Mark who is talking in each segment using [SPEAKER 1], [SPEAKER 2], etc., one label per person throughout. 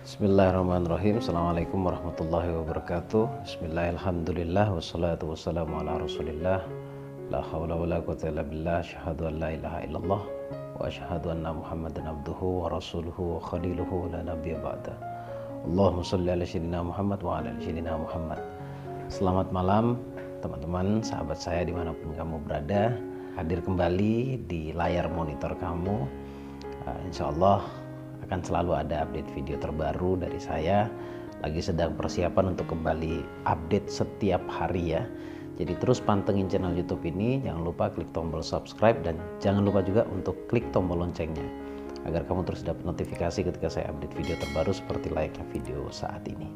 [SPEAKER 1] Bismillahirrahmanirrahim. Assalamualaikum warahmatullahi wabarakatuh. Bismillahirrahmanirrahim. Wassalatu wassalamu ala rasulillah. La hawla wa la quwwata illa billah. Asyhadu an la ilaha illallah wa asyhadu anna muhammadan abduhu wa rasuluhu wa khaliluhu wa la nabiyya ba'da. Allahumma shalli ala sayyidina Muhammad wa ala ali sayyidina Muhammad. Selamat malam teman-teman, sahabat saya dimanapun kamu berada. Hadir kembali di layar monitor kamu. Insya Allah akan selalu ada update video terbaru dari saya. Lagi sedang persiapan untuk kembali update setiap hari ya. Jadi terus pantengin channel YouTube ini. Jangan lupa klik tombol subscribe dan jangan lupa juga untuk klik tombol loncengnya agar kamu terus dapat notifikasi ketika saya update video terbaru seperti layaknya video saat ini.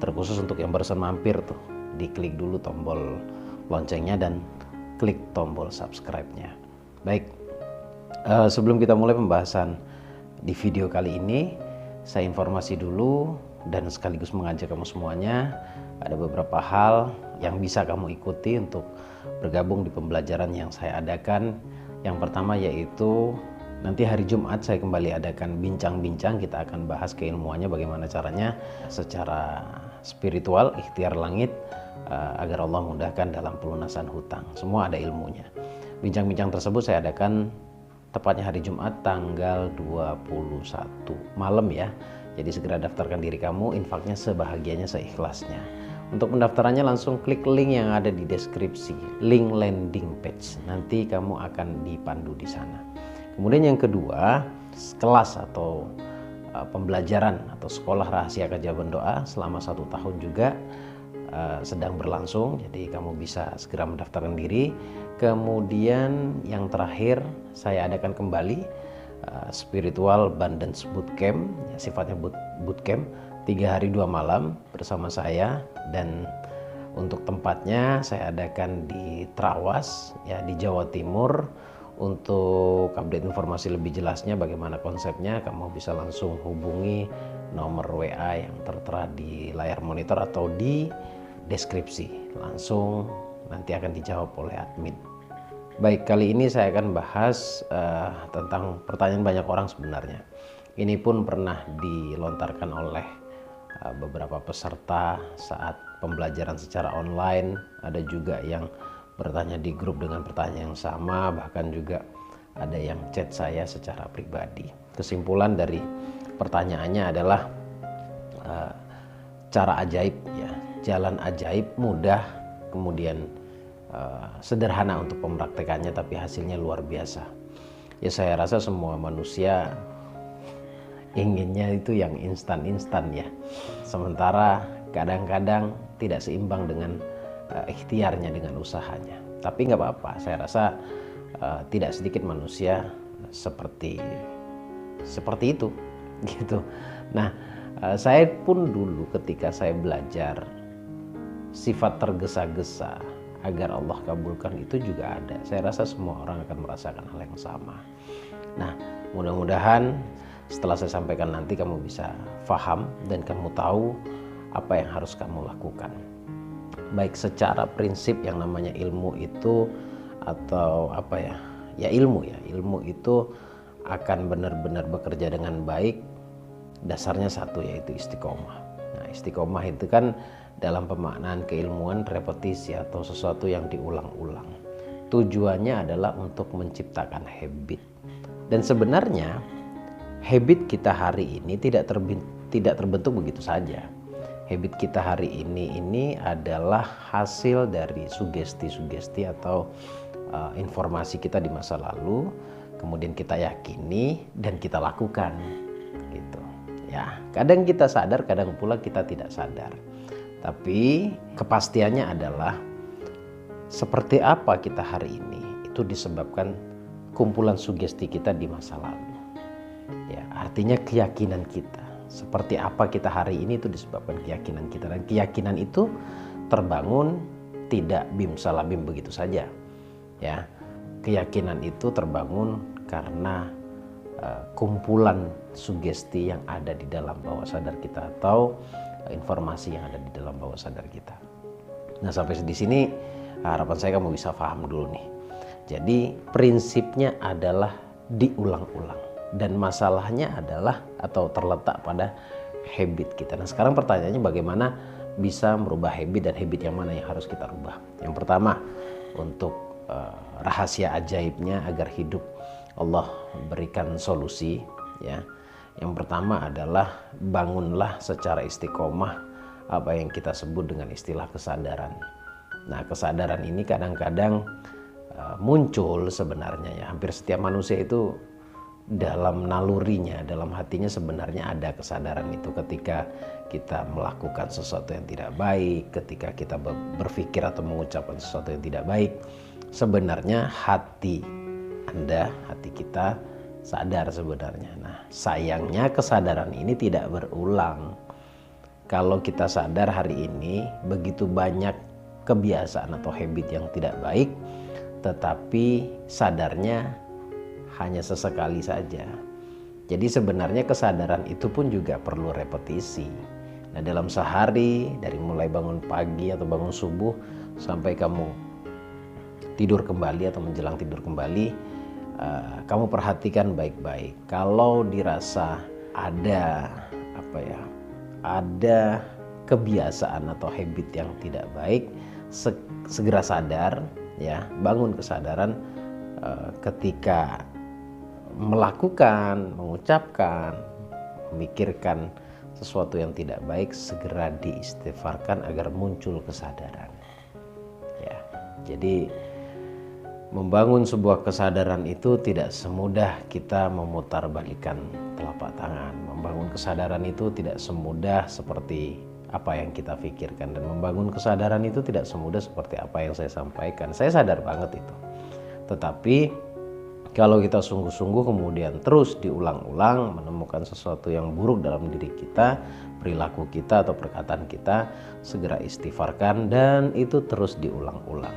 [SPEAKER 1] Terkhusus untuk yang barusan mampir tuh, diklik dulu tombol loncengnya dan klik tombol subscribe-nya. Baik, sebelum kita mulai pembahasan di video kali ini, saya informasi dulu dan sekaligus mengajak kamu semuanya. Ada beberapa hal yang bisa kamu ikuti untuk bergabung di pembelajaran yang saya adakan. Yang pertama yaitu nanti hari Jumat saya kembali adakan bincang-bincang. Kita akan bahas keilmuannya, bagaimana caranya secara spiritual, ikhtiar langit, agar Allah mudahkan dalam pelunasan hutang. Semua ada ilmunya. Bincang-bincang tersebut saya adakan tepatnya hari Jumat tanggal 21 malam ya. Jadi segera daftarkan diri kamu, infaknya sebahagianya seikhlasnya. Untuk pendaftarannya langsung klik link yang ada di deskripsi, link landing page. Nanti kamu akan dipandu di sana. Kemudian yang kedua, kelas atau pembelajaran atau sekolah rahasia kejawaban doa selama 1 tahun juga sedang berlangsung. Jadi kamu bisa segera mendaftarkan diri. Kemudian yang terakhir saya adakan kembali spiritual abundance bootcamp, ya, sifatnya bootcamp 3 hari 2 malam bersama saya. Dan untuk tempatnya saya adakan di Trawas ya, di Jawa Timur. Untuk update informasi lebih jelasnya bagaimana konsepnya, kamu bisa langsung hubungi nomor WA yang tertera di layar monitor atau di deskripsi. Langsung nanti akan dijawab oleh admin. Baik, kali ini saya akan bahas tentang pertanyaan banyak orang sebenarnya. Ini pun pernah dilontarkan oleh beberapa peserta saat pembelajaran secara online. Ada juga yang bertanya di grup dengan pertanyaan yang sama, bahkan juga ada yang chat saya secara pribadi. Kesimpulan dari pertanyaannya adalah cara ajaib ya, jalan ajaib mudah, kemudian sederhana untuk pempraktekannya, tapi hasilnya luar biasa. Ya saya rasa semua manusia inginnya itu yang instan-instan ya. Sementara kadang-kadang tidak seimbang dengan ikhtiarnya, dengan usahanya. Tapi nggak apa-apa, saya rasa tidak sedikit manusia seperti itu gitu. Nah, saya pun dulu ketika saya belajar sifat tergesa-gesa agar Allah kabulkan itu juga ada. Saya rasa semua orang akan merasakan hal yang sama. Nah, mudah-mudahan setelah saya sampaikan nanti kamu bisa paham dan kamu tahu apa yang harus kamu lakukan. Baik secara prinsip yang namanya ilmu itu atau apa ya, ya ilmu itu akan benar-benar bekerja dengan baik. Dasarnya satu, yaitu istiqomah. Nah, istiqomah itu kan dalam pemaknaan keilmuan repetisi atau sesuatu yang diulang-ulang. Tujuannya adalah untuk menciptakan habit. Dan sebenarnya habit kita hari ini tidak terbentuk begitu saja. Habit kita hari ini adalah hasil dari sugesti-sugesti atau informasi kita di masa lalu, kemudian kita yakini dan kita lakukan gitu. Ya, kadang kita sadar, kadang pula kita tidak sadar. Tapi kepastiannya adalah seperti apa kita hari ini itu disebabkan kumpulan sugesti kita di masa lalu. Ya, artinya keyakinan kita. Seperti apa kita hari ini itu disebabkan keyakinan kita, dan keyakinan itu terbangun tidak bim salah bim begitu saja. Ya, keyakinan itu terbangun karena kumpulan sugesti yang ada di dalam bawah sadar kita atau informasi yang ada di dalam bawah sadar kita. Nah, sampai di sini harapan saya kamu bisa paham dulu nih. Jadi prinsipnya adalah diulang-ulang. Dan masalahnya adalah atau terletak pada habit kita. Nah sekarang pertanyaannya bagaimana bisa merubah habit dan habit yang mana yang harus kita rubah. Yang pertama, untuk rahasia ajaibnya agar hidup Allah berikan solusi ya. Yang pertama adalah bangunlah secara istiqomah apa yang kita sebut dengan istilah kesadaran. Nah kesadaran ini kadang-kadang muncul sebenarnya ya, hampir setiap manusia itu dalam nalurinya, dalam hatinya sebenarnya ada kesadaran itu. Ketika kita melakukan sesuatu yang tidak baik, ketika kita berpikir atau mengucapkan sesuatu yang tidak baik, sebenarnya hati Anda, hati kita sadar sebenarnya. Nah sayangnya kesadaran ini tidak berulang. Kalau kita sadar hari ini begitu banyak kebiasaan atau habit yang tidak baik, tetapi sadarnya hanya sesekali saja. Jadi sebenarnya kesadaran itu pun juga perlu repetisi. Nah dalam sehari, dari mulai bangun pagi atau bangun subuh sampai kamu tidur kembali atau menjelang tidur kembali, kamu perhatikan baik-baik. Kalau dirasa ada ada kebiasaan atau habit yang tidak baik, segera sadar ya, bangun kesadaran ketika melakukan, mengucapkan, memikirkan sesuatu yang tidak baik, segera diistighfarkan agar muncul kesadaran. Ya, jadi membangun sebuah kesadaran itu tidak semudah kita memutarbalikkan telapak tangan. Membangun kesadaran itu tidak semudah seperti apa yang kita pikirkan, dan membangun kesadaran itu tidak semudah seperti apa yang saya sampaikan. Saya sadar banget itu. Tetapi kalau kita sungguh-sungguh kemudian terus diulang-ulang menemukan sesuatu yang buruk dalam diri kita, perilaku kita atau perkataan kita, segera istighfarkan dan itu terus diulang-ulang.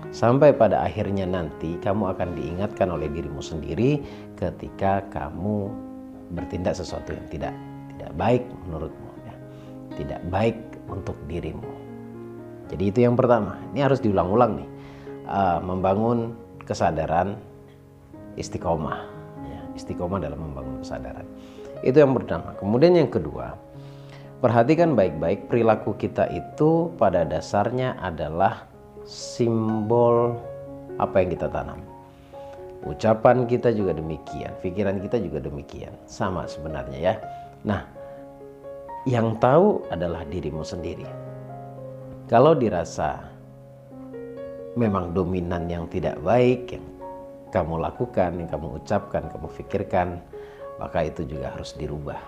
[SPEAKER 1] Sampai pada akhirnya nanti kamu akan diingatkan oleh dirimu sendiri ketika kamu bertindak sesuatu yang tidak baik menurutmu ya. Tidak baik untuk dirimu. Jadi itu yang pertama. Ini harus diulang-ulang nih. Membangun kesadaran, istiqomah ya, istiqomah dalam membangun kesadaran. Itu yang pertama. Kemudian yang kedua, perhatikan baik-baik, perilaku kita itu pada dasarnya adalah simbol apa yang kita tanam. Ucapan kita juga demikian, pikiran kita juga demikian, sama sebenarnya ya. Nah, yang tahu adalah dirimu sendiri. Kalau dirasa memang dominan yang tidak baik yang kamu lakukan, yang kamu ucapkan, kamu pikirkan, maka itu juga harus dirubah.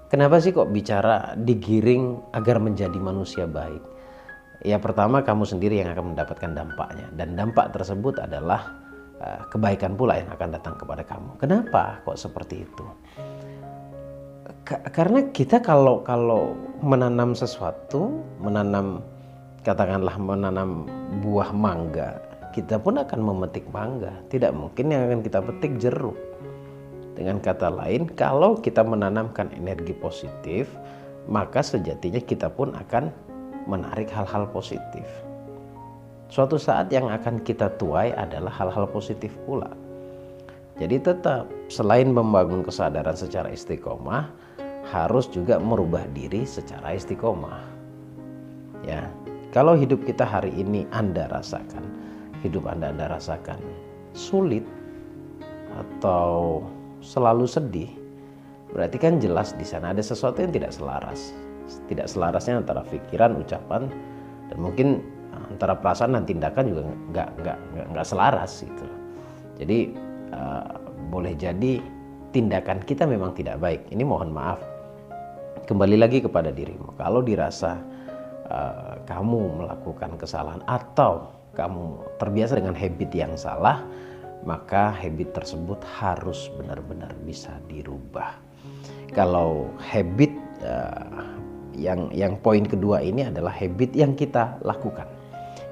[SPEAKER 1] Kenapa sih kok bicara digiring agar menjadi manusia baik? Ya pertama kamu sendiri yang akan mendapatkan dampaknya, dan dampak tersebut adalah kebaikan pula yang akan datang kepada kamu. Kenapa kok seperti itu? Karena kita kalau menanam sesuatu, katakanlah menanam buah mangga, kita pun akan memetik mangga. Tidak mungkin yang akan kita petik jeruk. Dengan kata lain, kalau kita menanamkan energi positif, maka sejatinya kita pun akan menarik hal-hal positif. Suatu saat yang akan kita tuai adalah hal-hal positif pula. Jadi tetap selain membangun kesadaran secara istiqomah, harus juga merubah diri secara istiqomah. Ya, kalau hidup kita hari ini Anda rasakan, hidup Anda rasakan sulit atau selalu sedih, berarti kan jelas di sana ada sesuatu yang tidak selaras. Tidak selarasnya antara pikiran, ucapan, dan mungkin antara perasaan dan tindakan juga nggak selaras gitu. Jadi boleh jadi tindakan kita memang tidak baik. Ini mohon maaf. Kembali lagi kepada dirimu. Kalau dirasa kamu melakukan kesalahan atau kamu terbiasa dengan habit yang salah, maka habit tersebut harus benar-benar bisa dirubah. Kalau habit yang poin kedua ini adalah habit yang kita lakukan,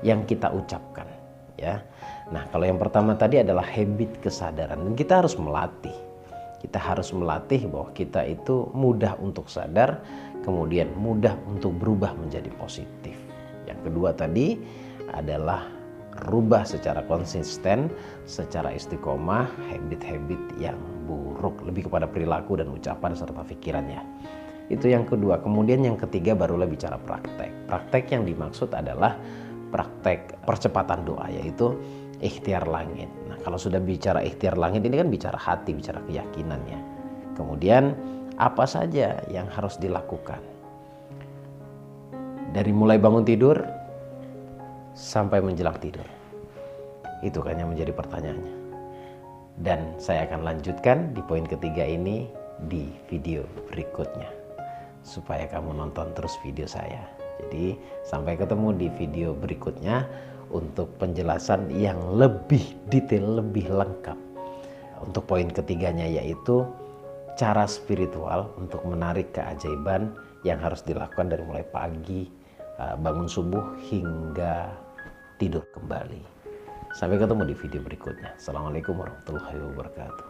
[SPEAKER 1] yang kita ucapkan, ya. Nah, kalau yang pertama tadi adalah habit kesadaran, dan kita harus melatih. Kita harus melatih bahwa kita itu mudah untuk sadar, kemudian mudah untuk berubah menjadi positif. Yang kedua tadi adalah rubah secara konsisten, secara istiqomah habit-habit yang buruk, lebih kepada perilaku dan ucapan serta pikirannya. Itu yang kedua. Kemudian yang ketiga barulah bicara praktek. Praktek yang dimaksud adalah praktek percepatan doa, yaitu ikhtiar langit. Nah, kalau sudah bicara ikhtiar langit ini kan bicara hati, bicara keyakinannya. Kemudian apa saja yang harus dilakukan? Dari mulai bangun tidur sampai menjelang tidur. Itu kan yang menjadi pertanyaannya. Dan saya akan lanjutkan di poin ketiga ini di video berikutnya, supaya kamu nonton terus video saya. Jadi sampai ketemu di video berikutnya untuk penjelasan yang lebih detail, lebih lengkap. Untuk poin ketiganya yaitu cara spiritual untuk menarik keajaiban yang harus dilakukan dari mulai pagi, bangun subuh hingga tidur kembali. Sampai ketemu di video berikutnya. Assalamualaikum warahmatullahi wabarakatuh.